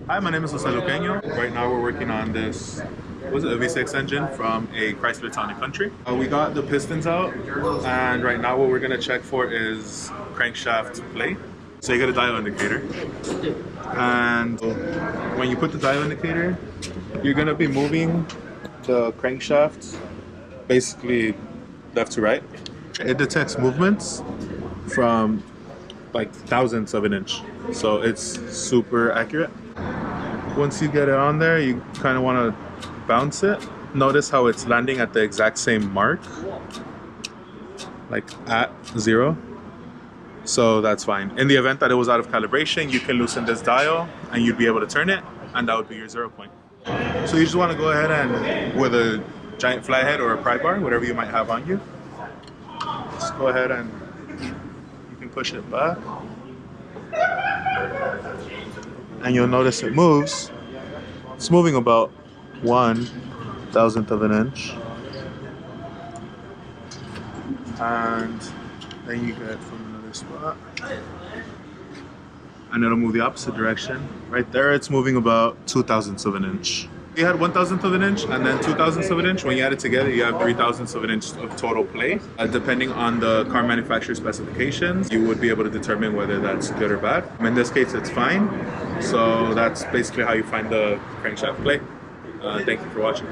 Hi, my name is Jose Luqueño. Right now we're working on this, was it a V6 engine from a Chrysler Town and Country. We got the pistons out, and right now what we're gonna check for is crankshaft play. So you get a dial indicator, and when you put the dial indicator, you're gonna be moving the crankshaft basically left to right. It detects movements from like thousandths of an inch, so it's super accurate. Once you get it on there, you kind of want to bounce it. Notice how it's landing at the exact same mark, like at 0. So that's fine. In the event that it was out of calibration, you can loosen this dial and you'd be able to turn it, and that would be your 0 point. So you just want to go ahead and, with a giant flathead or a pry bar, whatever you might have on you, just go ahead and you can push it back. And you'll notice it moves. It's moving about 1/1000th of an inch. And then you get it from another spot. And it'll move the opposite direction. Right there, it's moving about 2/1000ths of an inch. You had 1/1000th of an inch and then 2/1000ths of an inch. When you add it together, you have 3/1000ths of an inch of total play. Depending on the car manufacturer specifications, you would be able to determine whether that's good or bad. In this case, it's fine. So that's basically how you find the crankshaft play. Thank you for watching.